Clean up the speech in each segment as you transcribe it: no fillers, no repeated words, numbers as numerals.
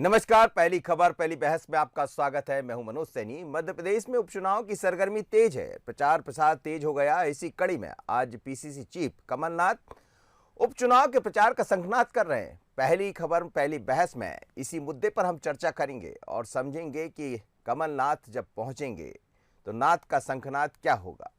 नमस्कार। पहली खबर पहली बहस में आपका स्वागत है। मैं हूं मनोज सैनी। मध्य प्रदेश में उपचुनाव की सरगर्मी तेज है, प्रचार प्रसार तेज हो गया। इसी कड़ी में आज पीसीसी चीफ कमलनाथ उपचुनाव के प्रचार का शंखनाद कर रहे हैं। पहली खबर पहली बहस में इसी मुद्दे पर हम चर्चा करेंगे और समझेंगे कि कमलनाथ जब पहुंचेंगे तो नाथ का शंखनाद क्या होगा।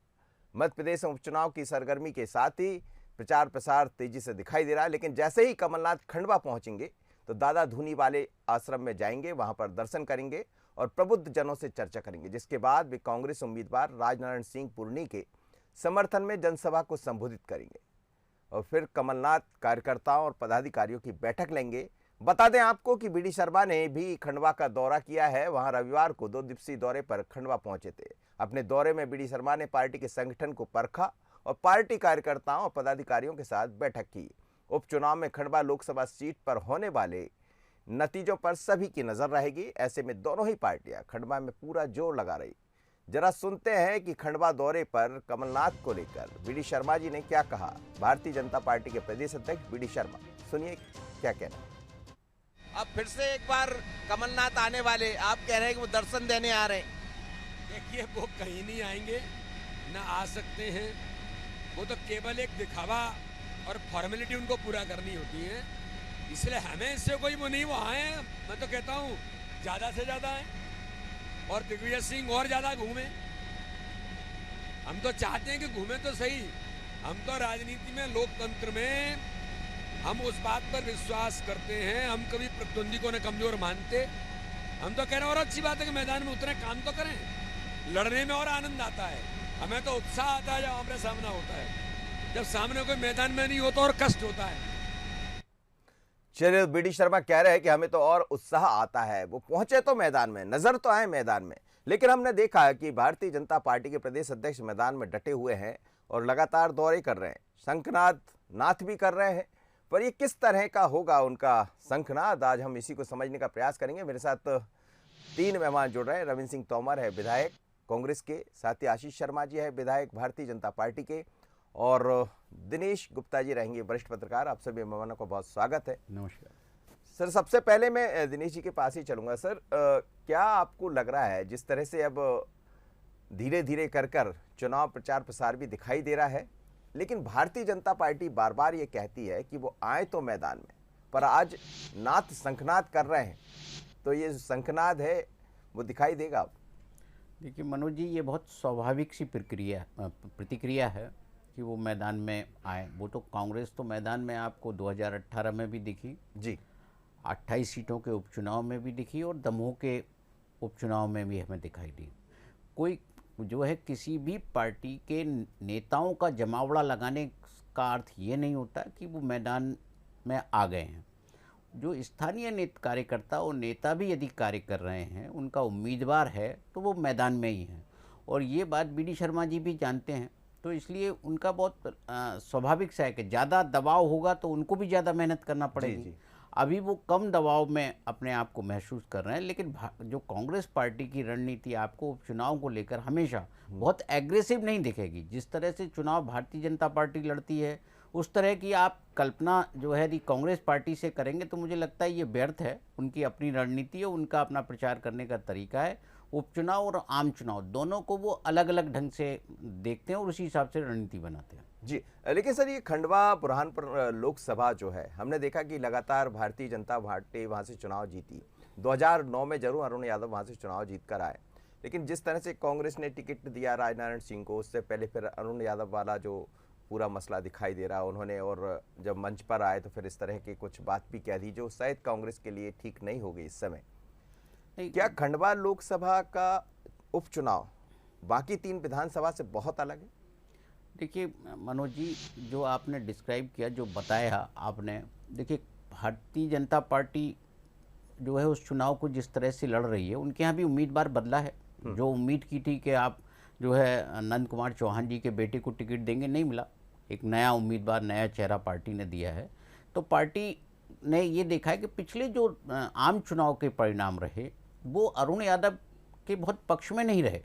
मध्य प्रदेश में उपचुनाव की सरगर्मी के साथ ही प्रचार प्रसार तेजी से दिखाई दे रहा है, लेकिन जैसे ही कमलनाथ खंडवा पहुंचेंगे तो दादा धूनी वाले आश्रम में जाएंगे, वहां पर दर्शन करेंगे और प्रबुद्ध जनों से चर्चा करेंगे, जिसके बाद वे कांग्रेस उम्मीदवार राजनारायण सिंह पुरनी के समर्थन में जनसभा को संबोधित करेंगे और फिर कमलनाथ कार्यकर्ताओं और पदाधिकारियों की बैठक लेंगे। बता दें आपको कि बीडी शर्मा ने भी खंडवा का दौरा किया है। वहां रविवार को 2 दिवसीय दौरे पर खंडवा पहुंचे थे। अपने दौरे में बीडी शर्मा ने पार्टी के संगठन को परखा और पार्टी कार्यकर्ताओं और पदाधिकारियों के साथ बैठक की। उपचुनाव में खंडवा लोकसभा सीट पर होने वाले नतीजों पर सभी की नजर रहेगी। ऐसे में दोनों ही पार्टियां खंडवा में पूरा जोर लगा रही। जरा सुनते हैं कि खंडवा दौरे पर कमलनाथ को लेकर बीडी शर्मा जी ने क्या कहा। भारतीय जनता पार्टी के प्रदेश अध्यक्ष बीडी शर्मा, सुनिए क्या कहना। अब फिर से एक बार कमलनाथ आने वाले, आप कह रहे हैं कि वो दर्शन देने आ रहे हैं। देखिए, वो कहीं नहीं आएंगे, ना आ सकते हैं। वो तो केवल एक दिखावा और फॉर्मेलिटी उनको पूरा करनी होती है, इसलिए हमें इससे कोई वो नहीं। वो आए, मैं तो कहता हूँ ज़्यादा से ज़्यादा आए और दिग्विजय सिंह और ज़्यादा घूमे। हम तो चाहते हैं कि घूमे तो सही। हम तो राजनीति में, लोकतंत्र में हम उस बात पर विश्वास करते हैं, हम कभी प्रतिद्वंदी को न कमजोर मानते। हम तो कह रहे हैं और अच्छी बात है कि मैदान में उतरे, काम तो करें। लड़ने में और आनंद आता है, हमें तो उत्साह आता है जब आमने सामना होता है। जब सामने कोई मैदान में नहीं होता और कष्ट होता है। चलिए, बीडी शर्मा कह रहे हैं कि हमें तो और उत्साह आता है। वो पहुंचे तो मैदान में, नजर तो आए मैदान में, लेकिन हमने देखा है कि भारतीय जनता पार्टी के प्रदेश अध्यक्ष मैदान में डटे हुए हैं और लगातार दौरे कर रहे हैं, शंखनाद नाथ भी कर रहे हैं। पर ये किस तरह का होगा उनका शंखनाद, आज हम इसी को समझने का प्रयास करेंगे। मेरे साथ 3 मेहमान जुड़ रहे हैं। रविंद्र सिंह तोमर है विधायक कांग्रेस के, साथ ही आशीष शर्मा जी है विधायक भारतीय जनता पार्टी के, और दिनेश गुप्ता जी रहेंगे वरिष्ठ पत्रकार। आप सभी मेहमानों का बहुत स्वागत है। नमस्कार सर। सबसे पहले मैं दिनेश जी के पास ही चलूंगा। सर, क्या आपको लग रहा है जिस तरह से अब धीरे धीरे कर चुनाव प्रचार प्रसार भी दिखाई दे रहा है, लेकिन भारतीय जनता पार्टी बार बार ये कहती है कि वो आए तो मैदान में, पर आज नाथ शंखनाद कर रहे हैं, तो ये शंखनाद है वो दिखाई देगा अब? देखिए मनोज जी, ये बहुत स्वाभाविक सी प्रतिक्रिया है कि वो मैदान में आए। वो तो कांग्रेस तो मैदान में आपको 2018 में भी दिखी जी, 28 सीटों के उपचुनाव में भी दिखी और दमोह के उपचुनाव में भी हमें दिखाई दी। कोई जो है किसी भी पार्टी के नेताओं का जमावड़ा लगाने का अर्थ ये नहीं होता कि वो मैदान में आ गए हैं। जो स्थानीय कार्यकर्ता और नेता भी यदि कार्य कर रहे हैं, उनका उम्मीदवार है, तो वो मैदान में ही हैं। और ये बात बीडी शर्मा जी भी जानते हैं, तो इसलिए उनका बहुत स्वाभाविक सा है कि ज़्यादा दबाव होगा तो उनको भी ज़्यादा मेहनत करना पड़ेगी। जी। अभी वो कम दबाव में अपने आप को महसूस कर रहे हैं, लेकिन जो कांग्रेस पार्टी की रणनीति आपको उपचुनाव को लेकर हमेशा बहुत एग्रेसिव नहीं दिखेगी। जिस तरह से चुनाव भारतीय जनता पार्टी लड़ती है, उस तरह की आप कल्पना जो है कांग्रेस पार्टी से करेंगे तो मुझे लगता है ये व्यर्थ है। उनकी अपनी रणनीति है, उनका अपना प्रचार करने का तरीका है। उपचुनाव और आम चुनाव दोनों को वो अलग अलग ढंग से देखते हैं और उसी हिसाब से रणनीति बनाते हैं। जी, लेकिन सर ये खंडवा बुरहानपुर लोकसभा जो है, हमने देखा कि लगातार भारतीय जनता पार्टी वहाँ से चुनाव जीती। 2009 में जरूर अरुण यादव वहाँ से चुनाव जीत कर आए, लेकिन जिस तरह से कांग्रेस ने टिकट दिया राजनारायण सिंह को, उससे पहले फिर अरुण यादव वाला जो पूरा मसला दिखाई दे रहा उन्होंने, और जब मंच पर आए तो फिर इस तरह की कुछ बात भी कह दी जो शायद कांग्रेस के लिए ठीक नहीं होगी इस समय। क्या खंडवा लोकसभा का उपचुनाव बाकी 3 विधानसभा से बहुत अलग है? देखिए मनोज जी, जो आपने डिस्क्राइब किया, जो बताया आपने, देखिए भारतीय जनता पार्टी जो है उस चुनाव को जिस तरह से लड़ रही है, उनके यहाँ भी उम्मीदवार बदला है। जो उम्मीद की थी कि आप जो है नंद कुमार चौहान जी के बेटे को टिकट देंगे, नहीं मिला। एक नया उम्मीदवार, नया चेहरा पार्टी ने दिया है। तो पार्टी ने ये देखा है कि पिछले जो आम चुनाव के परिणाम रहे वो अरुण यादव के बहुत पक्ष में नहीं रहे।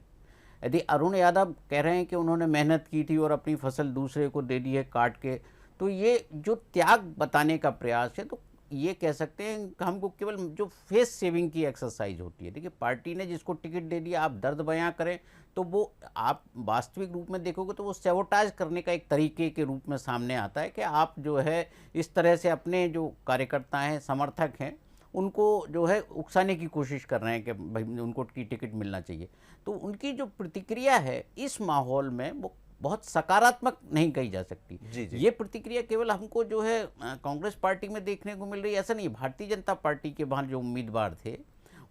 यदि अरुण यादव कह रहे हैं कि उन्होंने मेहनत की थी और अपनी फसल दूसरे को दे दी है काट के, तो ये जो त्याग बताने का प्रयास है, तो ये कह सकते हैं कि हमको केवल जो फेस सेविंग की एक्सरसाइज होती है। देखिए, पार्टी ने जिसको टिकट दे दिया, आप दर्द बयां करें तो वो आप वास्तविक रूप में देखोगे तो वो सैबोटाज करने का एक तरीके के रूप में सामने आता है कि आप जो है इस तरह से अपने जो कार्यकर्ता हैं, समर्थक हैं, उनको जो है उकसाने की कोशिश कर रहे हैं कि भाई उनको की टिकट मिलना चाहिए। तो उनकी जो प्रतिक्रिया है इस माहौल में वो बहुत सकारात्मक नहीं कही जा सकती। जी, जी। ये प्रतिक्रिया केवल हमको जो है कांग्रेस पार्टी में देखने को मिल रही है, ऐसा नहीं। भारतीय जनता पार्टी के वहाँ जो उम्मीदवार थे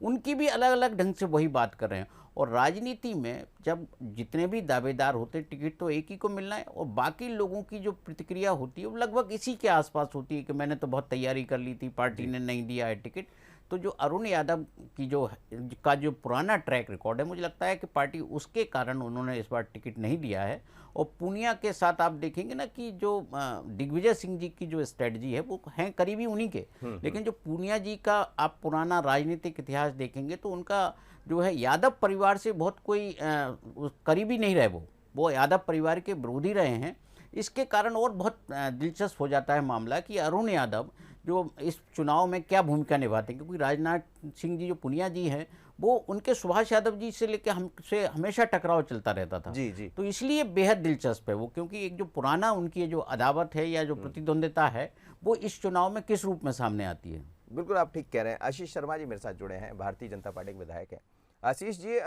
उनकी भी अलग अलग ढंग से वही बात कर रहे हैं। और राजनीति में जब जितने भी दावेदार होते हैं, टिकट तो एक ही को मिलना है, और बाकी लोगों की जो प्रतिक्रिया होती है वो लगभग इसी के आसपास होती है कि मैंने तो बहुत तैयारी कर ली थी, पार्टी ने नहीं दिया है टिकट। तो जो अरुण यादव की जो पुराना ट्रैक रिकॉर्ड है, मुझे लगता है कि पार्टी उसके कारण उन्होंने इस बार टिकट नहीं दिया है। और पूनिया के साथ आप देखेंगे ना कि जो दिग्विजय सिंह जी की जो स्ट्रेटजी है वो हैं करीबी उन्हीं के, लेकिन जो पूनिया जी का आप पुराना राजनीतिक इतिहास देखेंगे तो उनका जो है यादव परिवार से बहुत कोई करीबी नहीं रहे। वो यादव परिवार के विरोधी रहे हैं। इसके कारण और बहुत दिलचस्प हो जाता है मामला कि अरुण यादव जो इस चुनाव में क्या भूमिका निभाते हैं, क्योंकि राजनाथ सिंह जी जो पुनिया जी हैं वो उनके सुभाष यादव जी से लेकर हमसे हमेशा टकराव चलता रहता था। जी, जी। तो इसलिए बेहद दिलचस्प है वो, क्योंकि एक जो पुराना उनकी जो अदावत है या जो प्रतिद्वंदिता है वो इस चुनाव में किस रूप में सामने आती है। बिल्कुल आप ठीक कह रहे हैं। आशीष शर्मा जी मेरे साथ जुड़े हैं, भारतीय जनता पार्टी के विधायक हैं। आशीष जी,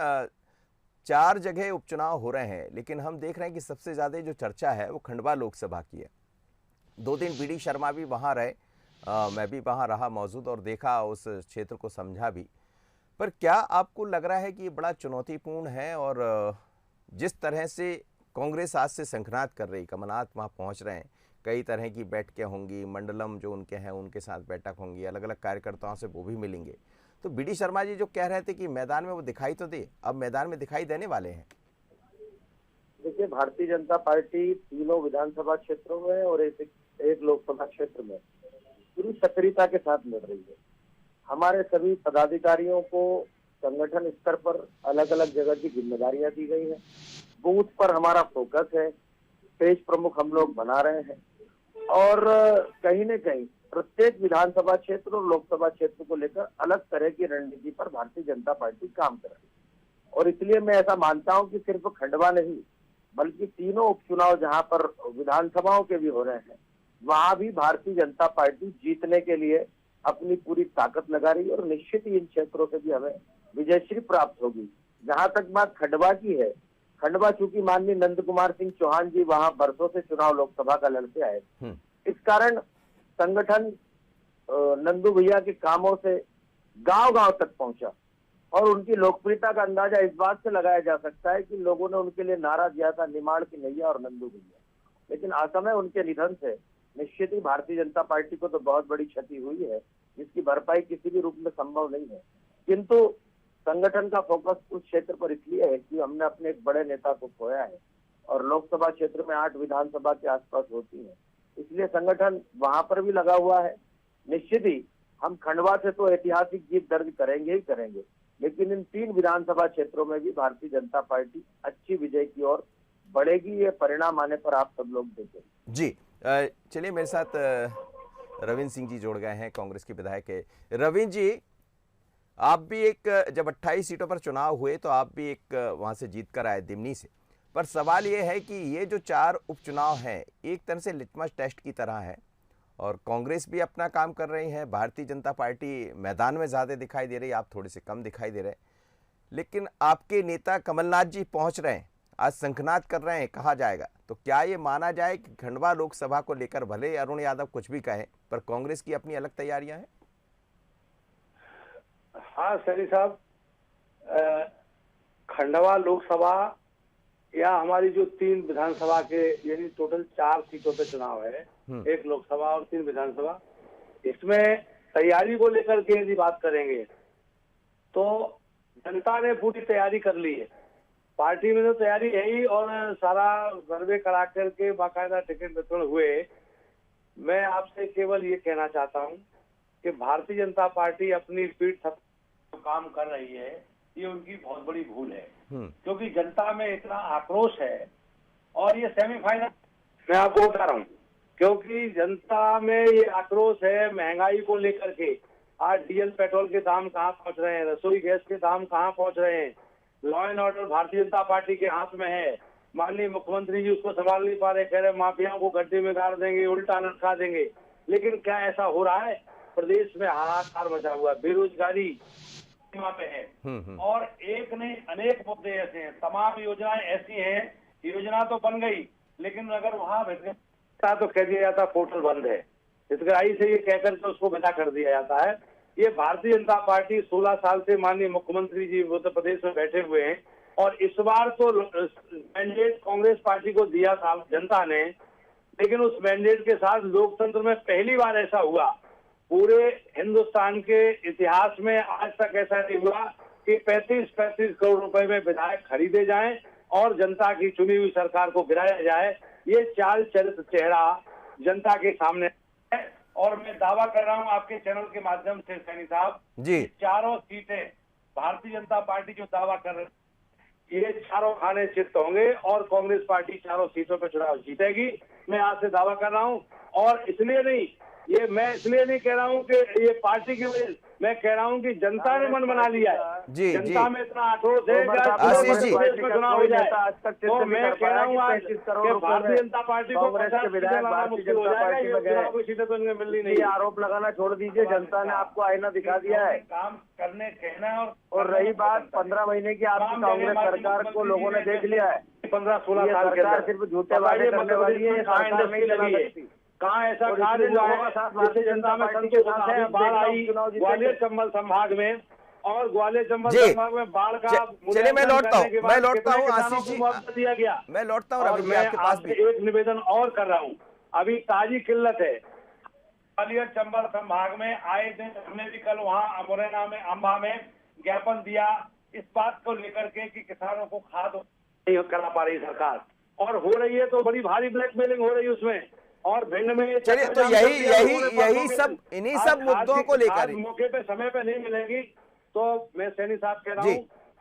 4 जगह उपचुनाव हो रहे हैं, लेकिन हम देख रहे हैं कि सबसे ज़्यादा जो चर्चा है वो खंडवा लोकसभा की है। 2 दिन बीडी शर्मा भी वहाँ रहे, मैं भी वहाँ रहा मौजूद और देखा, उस क्षेत्र को समझा भी। पर क्या आपको लग रहा है कि ये बड़ा चुनौतीपूर्ण है, और जिस तरह से कांग्रेस आज से शंखनाद कर रही, कमलनाथ वहाँ पहुँच रहे हैं, कई तरह की बैठकें होंगी, मंडलम जो उनके हैं उनके साथ बैठक होंगी, अलग अलग कार्यकर्ताओं से वो भी मिलेंगे, तो बीडी शर्मा जी जो कह रहे थे कि मैदान में वो दिखाई तो दे, अब मैदान में दिखाई देने वाले हैं? देखिए, भारतीय जनता पार्टी तीनों विधानसभा क्षेत्रों में और एक लोकसभा क्षेत्र में पूरी सक्रियता के साथ लड़ रही है। हमारे सभी पदाधिकारियों को संगठन स्तर पर अलग अलग जगह की जिम्मेदारियां दी गई हैं। बूथ पर हमारा फोकस है, पेज प्रमुख हम लोग बना रहे हैं, और कहीं न कहीं प्रत्येक विधानसभा क्षेत्र और लोकसभा क्षेत्र को लेकर अलग तरह की रणनीति पर भारतीय जनता पार्टी काम कर रही है। और इसलिए मैं ऐसा मानता हूं कि सिर्फ खंडवा नहीं, बल्कि तीनों उपचुनाव जहां पर विधानसभाओं के भी हो रहे हैं, वहां भी भारतीय जनता पार्टी जीतने के लिए अपनी पूरी ताकत लगा रही है, और निश्चित ही इन क्षेत्रों से भी हमें विजयश्री प्राप्त होगी। जहां तक बात खंडवा की है, खंडवा चूंकि माननीय नंद कुमार सिंह चौहान जी वहां बरसों से चुनाव लोकसभा का लड़ते आए, इस कारण संगठन नंदू भैया के कामों से गांव-गांव तक पहुंचा, और उनकी लोकप्रियता का अंदाजा इस बात से लगाया जा सकता है कि लोगों ने उनके लिए नारा दिया था, निमाड़ की नैया और नंदू भैया। लेकिन असमय उनके निधन से निश्चित ही भारतीय जनता पार्टी को तो बहुत बड़ी क्षति हुई है, जिसकी भरपाई किसी भी रूप में संभव नहीं है। किंतु संगठन का फोकस उस क्षेत्र पर इसलिए है कि हमने अपने एक बड़े नेता को खोया है, और लोकसभा क्षेत्र में 8 विधानसभा के आसपास होती है, इसलिए संगठन वहां पर भी लगा हुआ है। निश्चित ही हम खंडवा से तो ऐतिहासिक जीत दर्ज करेंगे ही करेंगे, लेकिन इन 3 विधानसभा क्षेत्रों में भी भारतीय जनता पार्टी अच्छी विजय की ओर बढ़ेगी। ये परिणाम आने पर आप सब लोग देखेंगे। जी, चलिए मेरे साथ रविंद्र सिंह जी जुड़ गए हैं, कांग्रेस के विधायक है। रविंद्र जी, आप भी जब 28 सीटों पर चुनाव हुए तो आप भी वहां से जीत कर आए दिमनी से, पर सवाल ये है कि ये जो 4 उपचुनाव हैं एक तरह से लिटमस टेस्ट की तरह है, और कांग्रेस भी अपना काम कर रही है, भारतीय जनता पार्टी मैदान में ज़्यादा दिखाई दे रही है, आप थोड़े से कम दिखाई दे रहे हैं, लेकिन आपके नेता कमलनाथ जी पहुंच रहे हैं, आज शंखनाद कर रहे हैं कहा जाएगा। तो क्या ये माना जाए कि खंडवा लोकसभा को लेकर भले अरुण यादव कुछ भी कहे, पर कांग्रेस की अपनी अलग तैयारियां हैं? हाँ सरी साहब, खंडवा लोकसभा या हमारी जो 3 विधानसभा के यानी टोटल 4 सीटों पे चुनाव है, 1 लोकसभा और 3 विधानसभा, इसमें तैयारी को लेकर के यदि बात करेंगे तो जनता ने पूरी तैयारी कर ली है। पार्टी में तो तैयारी है ही, और सारा सर्वे करा करके बाकायदा टिकट वितरण हुए। मैं आपसे केवल ये कहना चाहता हूँ कि भारतीय जनता पार्टी अपनी पीठ थप काम कर रही है, ये उनकी बहुत बड़ी भूल है, क्योंकि जनता में इतना आक्रोश है। और ये सेमीफाइनल मैं आपको बता रहा हूँ क्योंकि जनता में ये आक्रोश है महंगाई को लेकर के। आज डीजल पेट्रोल के दाम कहाँ पहुंच रहे हैं, रसोई गैस के दाम कहाँ पहुंच रहे हैं। Law and order Bharatiya Janata party के हाथ में है। माननीय मुख्यमंत्री जी उसको संभाल नहीं पा रहे, कह रहे माफियाओं को गड्ढे में गाड़ देंगे, उल्टा लटका देंगे। लेकिन क्या ऐसा हो रहा है? प्रदेश में हाहाकार मचा हुआ, बेरोजगारी सीमा पे है और एक नहीं अनेक मुद्दे ऐसे हैं, तमाम योजनाएं ऐसी हैं, योजना तो बन गई लेकिन अगर वहां तो कह दिया जाता पोर्टल बंद है, हितग्राही से ये कहकर के उसको विदा कर दिया जाता है। ये भारतीय जनता पार्टी 16 साल से माननीय मुख्यमंत्री जी उत्तर प्रदेश में बैठे हुए हैं और इस बार तो मैंडेट कांग्रेस पार्टी को दिया था जनता ने, लेकिन उस मैंडेट के साथ लोकतंत्र में पहली बार ऐसा हुआ पूरे हिंदुस्तान के इतिहास में आज तक ऐसा नहीं हुआ कि 35-35 करोड़ रुपए में विधायक खरीदे जाएं और जनता की चुनी हुई सरकार को गिराया जाए। ये चाल चरित्र चेहरा जनता के सामने है और मैं दावा कर रहा हूं आपके चैनल के माध्यम से सैनी साहब जी, चारों सीटें भारतीय जनता पार्टी जो दावा कर रहे हैं ये चारों खाने चित्त होंगे और कांग्रेस पार्टी चारों सीटों पर चुनाव जीतेगी। मैं आज से दावा कर रहा हूं और इसलिए नहीं, ये मैं इसलिए नहीं कह रहा हूं कि ये पार्टी की वजह, मैं कह रहा हूं कि जनता ने मन बना लिया है। जी, जनता में इतना आक्रोश है आशीष जी, चुनाव हो जाए तो मैं कह रहा हूँ आज कि भारतीय जनता पार्टी को कांग्रेस के विधायक भारतीय जनता पार्टी में गए, सीटें तो इनमें मिलनी नहीं। आरोप लगाना छोड़ दीजिए, जनता ने आपको आईना दिखा दिया है। काम करने कहना और रही बात 15 महीने की आपकी कांग्रेस सरकार को लोगों ने देख लिया है। 15-16 साल के सरकार सिर्फ झूठे वादे करने वाली है, सरकार नहीं चला सकती। कहाँ ऐसा कार्य भारतीय जनता में संतोष है। बाढ़ आई ग्वालियर चंबल संभाग में और ग्वालियर चंबल संभाग में बाढ़ का चलिए मैं लौटता हूँ आशीष जी, दिया गया। मैं लौटता हूँ और मैं आपसे एक निवेदन और कर रहा हूँ, अभी ताजी किल्लत है ग्वालियर चंबल संभाग में। आए दिन हमने भी कल वहाँ मुरैना में अम्बा में ज्ञापन दिया इस बात को लेकर के कि किसानों को खाद नहीं करा पा रही सरकार और हो रही है तो बड़ी भारी ब्लैकमेलिंग हो रही है उसमें। और भिंड में चलिए तो यही सब इन्हीं सब मुद्दों को लेकर मौके पे समय पे नहीं मिलेगी तो मैं सैनी साहब कह रहा हूँ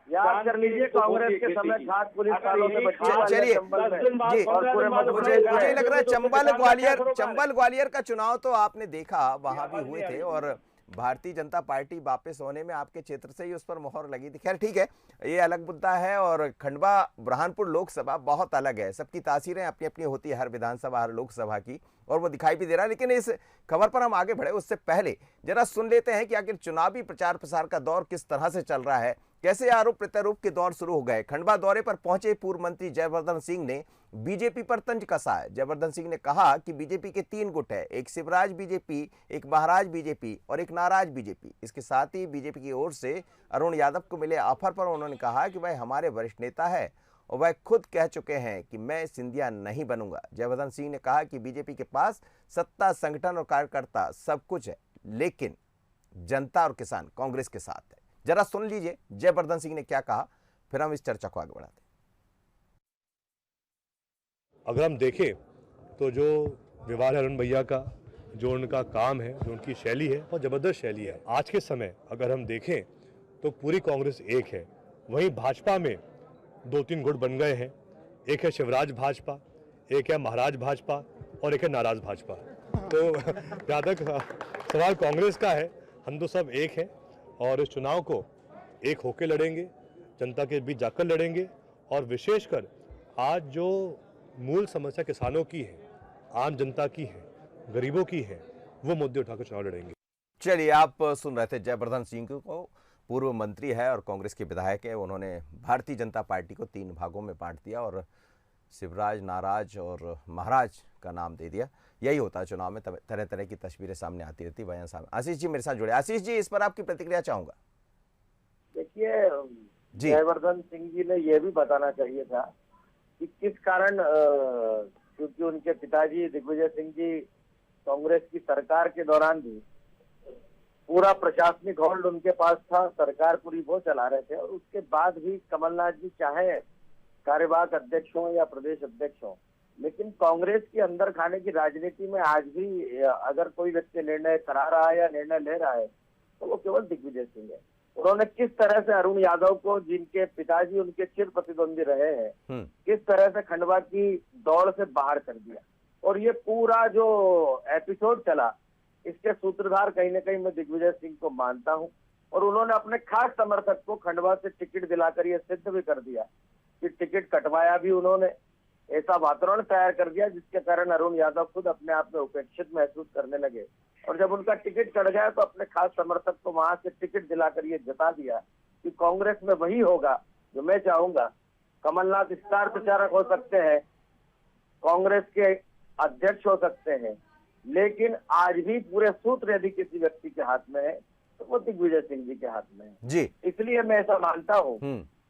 याद कर लीजिए कांग्रेस के समय खाद पुलिस वालों से बचाव। चलिए जी, मुझे मुझे लग रहा है चंबल ग्वालियर का चुनाव तो आपने देखा, वहां भी हुए थे और भारतीय जनता पार्टी वापस होने में आपके क्षेत्र से ही उस पर मोहर लगी थी। खैर ठीक है, ये अलग मुद्दा है और खंडवा बुरहानपुर लोकसभा बहुत अलग है, सबकी तासीरें अपनी अपनी होती है हर विधानसभा हर लोकसभा की और वो दिखाई भी दे रहा है। लेकिन इस खबर पर हम आगे बढ़े उससे पहले जरा सुन लेते हैं कि आखिर चुनावी प्रचार प्रसार का दौर किस तरह से चल रहा है, कैसे आरोप प्रत्यारोप के दौर शुरू हो गए। खंडवा दौरे पर पहुंचे पूर्व मंत्री जयवर्धन सिंह ने बीजेपी पर तंज कसा है। जयवर्धन सिंह ने कहा कि बीजेपी के 3 गुट है, एक शिवराज बीजेपी, एक महाराज बीजेपी और एक नाराज बीजेपी। इसके साथ ही बीजेपी की ओर से अरुण यादव को मिले ऑफर पर उन्होंने कहा कि वह हमारे वरिष्ठ नेता है और वह खुद कह चुके हैं कि मैं सिंधिया नहीं बनूंगा। जयवर्धन सिंह ने कहा कि बीजेपी के पास सत्ता, संगठन और कार्यकर्ता सब कुछ है, लेकिन जनता और किसान कांग्रेस के साथ है। जरा सुन लीजिए जयवर्धन सिंह ने क्या कहा, फिर हम इस चर्चा को आगे बढ़ाते हैं। अगर हम देखें तो जो व्यवहार है अरुण भैया का, जो उनका काम है, जो उनकी शैली है, बहुत ज़बरदस्त शैली है। आज के समय अगर हम देखें तो पूरी कांग्रेस एक है। वहीं भाजपा में 2-3 गुट बन गए हैं, एक है शिवराज भाजपा, एक है महाराज भाजपा और एक है नाराज भाजपा। तो जहाँ तक सवाल कांग्रेस का है, हम तो सब एक हैं और इस चुनाव को एक होकर लड़ेंगे, जनता के बीच जाकर लड़ेंगे और विशेषकर आज जो मूल समस्या किसानों की है, आम जनता की है, गरीबों की है, वो मुद्दे उठाकर चुनाव लड़ेंगे। चलिए, आप सुन रहे थे जयवर्धन सिंह को, पूर्व मंत्री है और कांग्रेस के विधायक है। उन्होंने भारतीय जनता पार्टी को 3 भागों में बांट दिया और शिवराज, नाराज और महाराज का नाम दे दिया। यही होता है चुनाव में, तरह तरह की तस्वीरें सामने आती रहती, बयान सामने। आशीष जी मेरे साथ जुड़े। आशीष जी, इस पर आपकी प्रतिक्रिया चाहूंगा। देखिए, जयवर्धन सिंह जी ने यह भी बताना चाहिए था कि किस कारण, क्योंकि उनके पिताजी दिग्विजय सिंह जी कांग्रेस की सरकार के दौरान भी पूरा प्रशासनिक होल्ड उनके पास था, सरकार पूरी वो चला रहे थे और उसके बाद भी कमलनाथ जी चाहे कार्यवाहक अध्यक्ष हों या प्रदेश अध्यक्ष हों, लेकिन कांग्रेस की अंदर खाने की राजनीति में आज भी अगर कोई व्यक्ति निर्णय करा रहा है या निर्णय ले रहा है तो वो केवल दिग्विजय सिंह है। उन्होंने किस तरह से अरुण यादव को, जिनके पिताजी उनके चिर प्रतिद्वंदी रहे हैं, किस तरह से खंडवा की दौड़ से बाहर कर दिया। और ये पूरा जो एपिसोड चला, इसके सूत्रधार कहीं ना कहीं मैं दिग्विजय सिंह को मानता हूं। और उन्होंने अपने खास समर्थक को खंडवा से टिकट दिलाकर ये सिद्ध भी कर दिया कि टिकट कटवाया भी उन्होंने, ऐसा वातावरण तैयार कर दिया जिसके कारण अरुण यादव खुद अपने आप में उपेक्षित महसूस करने लगे। और जब उनका टिकट कट गया तो अपने खास समर्थक को वहां से टिकट दिलाकर ये जता दिया कि कांग्रेस में वही होगा जो मैं चाहूंगा। कमलनाथ स्टार प्रचारक हो सकते हैं, कांग्रेस के अध्यक्ष हो सकते हैं, लेकिन आज भी पूरे सूत्र यदि किसी व्यक्ति के हाथ में है तो वो दिग्विजय सिंह जी के हाथ में है जी। इसलिए मैं ऐसा मानता हूँ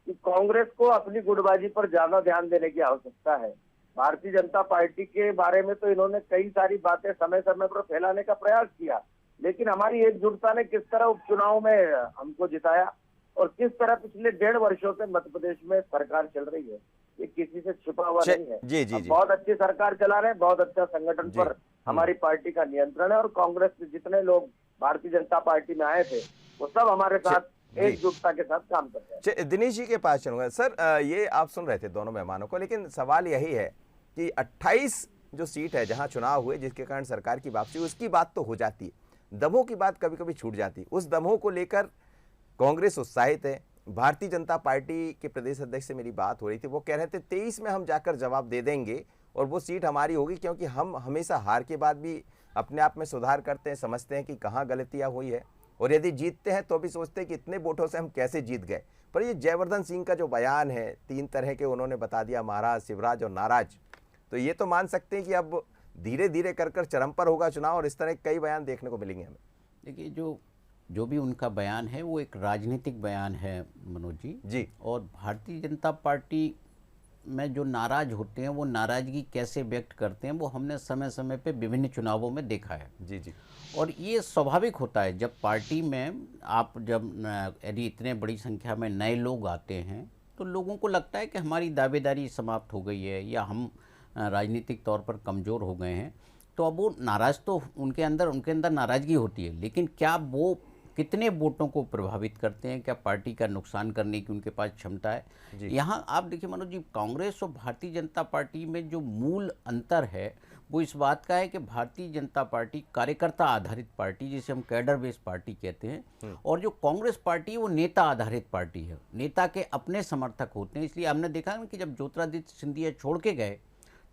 कि कांग्रेस को अपनी गुटबाजी पर ज्यादा ध्यान देने की आवश्यकता है। भारतीय जनता पार्टी के बारे में तो इन्होंने कई सारी बातें समय समय पर फैलाने का प्रयास किया, लेकिन हमारी एकजुटता ने किस तरह उपचुनाव में हमको जिताया और किस तरह पिछले 1.5 वर्षों से मध्य प्रदेश में सरकार चल रही है, ये किसी से छुपा हुआ नहीं है। जी। बहुत अच्छी सरकार चला रहे हैं, बहुत अच्छा संगठन पर हमारी पार्टी का नियंत्रण है और कांग्रेस से जितने लोग भारतीय जनता पार्टी में आए थे वो सब हमारे साथ एकजुटता के साथ काम कर रहे हैं। दिनेश जी के पास चलूंगा। सर, ये आप सुन रहे थे दोनों मेहमानों को, लेकिन सवाल यही है कि 28 जो सीट है जहां चुनाव हुए जिसके कारण सरकार की वापसी, उसकी बात तो हो जाती है, दमों की बात कभी कभी छूट जाती है। उस दमों को लेकर कांग्रेस उत्साहित है। भारतीय जनता पार्टी के प्रदेश अध्यक्ष से मेरी बात हो रही थी, वो कह रहे थे 23 में हम जाकर जवाब दे देंगे और वो सीट हमारी होगी, क्योंकि हम हमेशा हार के बाद भी अपने आप में सुधार करते हैं, समझते हैं कि कहाँ गलतियाँ हुई है, और यदि जीतते हैं तो भी सोचते हैं कि इतने वोटों से हम कैसे जीत गए। पर ये जयवर्धन सिंह का जो बयान है, 3 तरह के उन्होंने बता दिया, महाराज, शिवराज और नाराज, तो ये तो मान सकते हैं कि अब धीरे धीरे कर चरम पर होगा चुनाव और इस तरह कई बयान देखने को मिलेंगे हमें। देखिए, जो भी उनका बयान है वो एक राजनीतिक बयान है मनोज जी। और भारतीय जनता पार्टी में जो नाराज होते हैं वो नाराजगी कैसे व्यक्त करते हैं वो हमने समय समय पे विभिन्न चुनावों में देखा है। जी। और ये स्वाभाविक होता है जब पार्टी में आप यदि इतने बड़ी संख्या में नए लोग आते हैं तो लोगों को लगता है कि हमारी दावेदारी समाप्त हो गई है या हम राजनीतिक तौर पर कमज़ोर हो गए हैं, तो अब वो नाराज़ तो उनके अंदर नाराज़गी होती है, लेकिन क्या वो कितने वोटों को प्रभावित करते हैं, क्या पार्टी का नुकसान करने की उनके पास क्षमता है। यहाँ आप देखिए मनोज जी, कांग्रेस और भारतीय जनता पार्टी में जो मूल अंतर है वो इस बात का है कि भारतीय जनता पार्टी कार्यकर्ता आधारित पार्टी, जिसे हम कैडर बेस्ड पार्टी कहते हैं, और जो कांग्रेस पार्टी है वो नेता आधारित पार्टी है, नेता के अपने समर्थक होते हैं। इसलिए हमने देखा कि जब ज्योतिरादित्य सिंधिया छोड़ के गए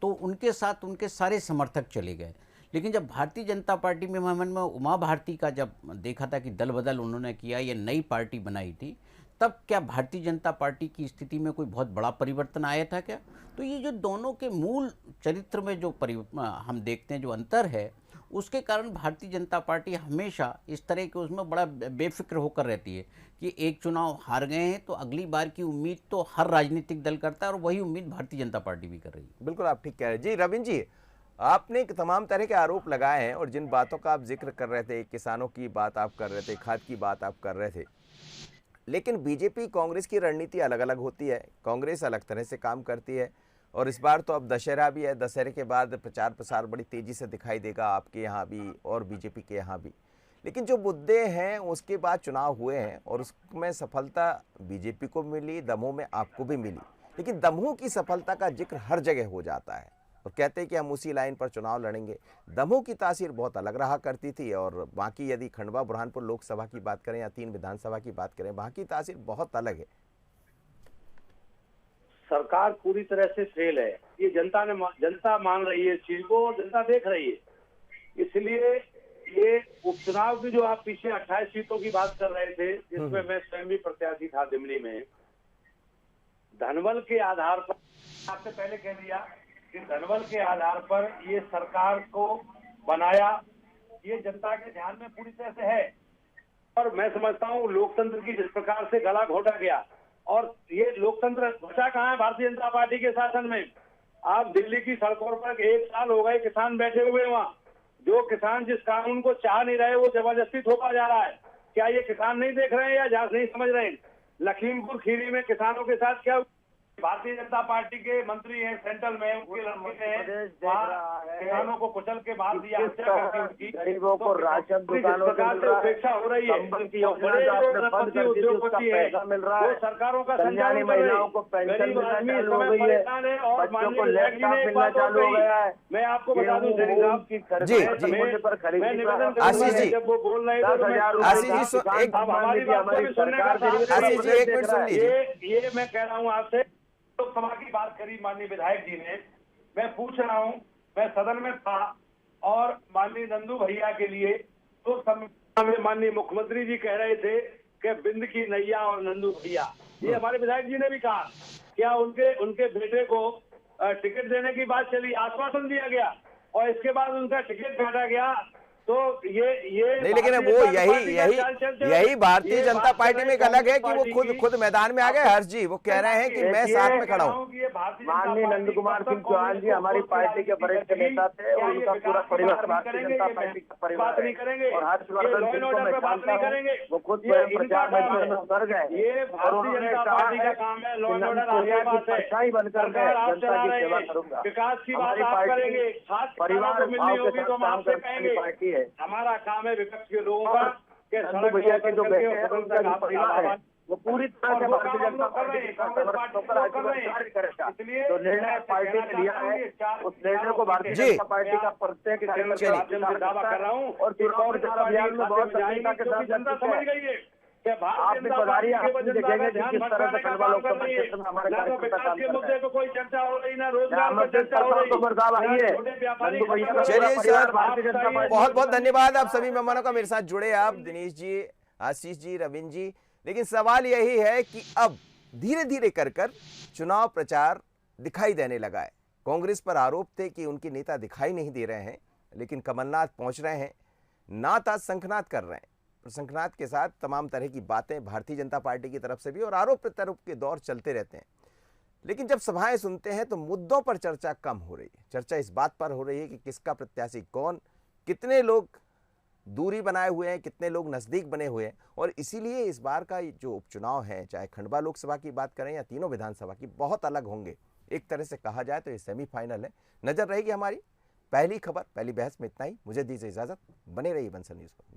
तो उनके साथ उनके सारे समर्थक चले गए। लेकिन जब भारतीय जनता पार्टी में उमा भारती का जब देखा था कि दल बदल उन्होंने किया, ये नई पार्टी बनाई थी, तब क्या भारतीय जनता पार्टी की स्थिति में कोई बहुत बड़ा परिवर्तन आया था क्या? तो ये जो दोनों के मूल चरित्र में जो हम देखते हैं जो अंतर है, उसके कारण भारतीय जनता पार्टी हमेशा इस तरह के उसमें बड़ा बेफिक्र होकर रहती है कि एक चुनाव हार गए हैं तो अगली बार की उम्मीद तो हर राजनीतिक दल करता है और वही उम्मीद भारतीय जनता पार्टी भी कर रही है। बिल्कुल, आप ठीक कह रहे हैं। जी रविंद्र जी, आपने तमाम तरह के आरोप लगाए हैं और जिन बातों का आप जिक्र कर रहे थे, किसानों की बात आप कर रहे थे, खाद की बात आप कर रहे थे, लेकिन बीजेपी कांग्रेस की रणनीति अलग अलग होती है। कांग्रेस अलग तरह से काम करती है और इस बार तो अब दशहरा भी है, दशहरे के बाद प्रचार प्रसार बड़ी तेज़ी से दिखाई देगा आपके यहाँ भी और बीजेपी के यहाँ भी। लेकिन जो मुद्दे हैं उसके बाद चुनाव हुए हैं और उसमें सफलता बीजेपी को मिली, दमों में आपको भी मिली, लेकिन दमों की सफलता का जिक्र हर जगह हो जाता है और कहते हैं कि हम उसी लाइन पर चुनाव लड़ेंगे। दमों की तासीर बहुत अलग रहा करती थी और बाकी यदि खंडवा बुरहानपुर लोकसभा की बात करें या 3 विधानसभा की बात करें, वहाँ की तासीर बहुत अलग है। सरकार पूरी तरह से फेल है, ये जनता मान रही है इस चीज को और जनता देख रही है। इसलिए ये उपचुनाव की जो आप पीछे 28 सीटों की बात कर रहे थे, जिसमें मैं स्वयं भी प्रत्याशी था दिल्ली में, धनबल के आधार पर, आपसे पहले कह दिया कि धनबल के आधार पर ये सरकार को बनाया, ये जनता के ध्यान में पूरी तरह से है। और मैं समझता हूँ लोकतंत्र की जिस प्रकार से गला घोटा गया, और ये लोकतंत्र बचा कहाँ है भारतीय जनता पार्टी के शासन में। आप दिल्ली की सड़कों पर 1 साल हो गए किसान बैठे हुए, वहाँ जो किसान जिस कानून को चाह नहीं रहे वो जबरदस्ती थोपा जा रहा है। क्या ये किसान नहीं देख रहे हैं या जांच नहीं समझ रहे हैं? लखीमपुर खीरी में किसानों के साथ क्या भारतीय जनता पार्टी के मंत्री हैं सेंट्रल में, उनके लड़के हैं, किसानों को कुचल के मार दिया, हत्या करके उनकी, गरीबों को राशन दुकानों से उपेक्षा हो रही है। कंबल की योजना जो आपने बंद कर दी थी, उसका पैसा मिल रहा है, सरकारों का कल्याणी महिलाओं को पेंशन मिलना चालू हो गई है, बच्चों को लैपटॉप मिलना चालू हो गया है। मैं आपको बता दूं मूल्य पर खरीदी आशीष जी, जब वो बोल रहे 10,000 आशीष जी, हमारी सरकार, आशीष जी एक मिनट सुन लीजिए। ये मैं कह रहा हूँ आपसे, लोकसभा की बात करी माननीय विधायक जी ने, मैं पूछ रहा हूँ, मैं सदन में था और माननीय नंदू भैया के लिए तो में माननीय मुख्यमंत्री जी कह रहे थे कि बिंद की नैया और नंदू भैया, ये हमारे विधायक जी ने भी कहा, क्या उनके बेटे को टिकट देने की बात चली, आश्वासन दिया गया और इसके बाद उनका टिकट काटा गया। तो ये नहीं, लेकिन वो यही भारतीय जनता पार्टी में एक अलग है कि वो खुद मैदान में आ गए। हर्ष जी वो कह रहे हैं कि मैं साथ में खड़ा हूँ। माननीय नंद कुमार सिंह चौहान जी हमारी पार्टी के वरिष्ठ नेता थे और उनका पूरा परिवार भारतीय जनता पार्टी का परिवार है और हर्षवर्धन सिंह को मैं जानता हूँ, वो खुद प्रचार मैदान में उतर गए और उन्होंने कहा है कि परछाई बनकर मैं जनता की सेवा करूंगा। हमारी पार्टी परिवार भाव के साथ काम करने वाली पार्टी है। हमारा काम है विपक्ष के लोगों का कि नंदू भैया के जो बेटे हैं उनका जो परिवार है वो पूरी तरह से भारतीय जनता पार्टी का समर्थन होकर आज कार्य करेगा। तो निर्णय पार्टी ने लिया है, उस निर्णय को भारतीय जनता पार्टी का प्रत्येक कार्यकर्ता दावा कर रहा हूँ और चुनाव प्रचार अभियान में बहुत सक्रियता के साथ जनता समझ गई है। आप भी पधारिए, आप भी देखेंगे कि किस तरह से खंडवा लोकसभा क्षेत्र में हमारे कार्यकर्ता काम कर रहे हैं। कोई चर्चा हो रही ना रोजगार की चर्चा हो रही। चलिए सर, बहुत बहुत धन्यवाद आप सभी मेहमानों का मेरे साथ जुड़े, आप दिनेश जी, आशीष जी, रविंद्र जी। लेकिन सवाल यही है कि अब धीरे धीरे कर चुनाव प्रचार दिखाई देने लगा है। कांग्रेस पर आरोप थे कि उनके नेता दिखाई नहीं दे रहे हैं, लेकिन कमलनाथ पहुंच रहे हैं, नाथ आज शंखनाद कर रहे हैं। शंखनाद के साथ तमाम तरह की बातें भारतीय जनता पार्टी की तरफ से भी और आरोप प्रत्यारोप के दौर चलते रहते हैं। लेकिन जब सभाएं सुनते हैं तो मुद्दों पर चर्चा कम हो रही है। चर्चा इस बात पर हो रही है कि किसका प्रत्याशी कौन, कितने लोग दूरी बनाए हुए हैं, कितने लोग नज़दीक बने हुए हैं। और इसीलिए इस बार का जो उपचुनाव है, चाहे खंडवा लोकसभा की बात करें या तीनों विधानसभा की, बहुत अलग होंगे। एक तरह से कहा जाए तो ये सेमीफाइनल है। नजर रहेगी हमारी पहली खबर, पहली बहस में इतना ही। मुझे दीजिए इजाजत, बने रहिए बंसल न्यूज़ पर।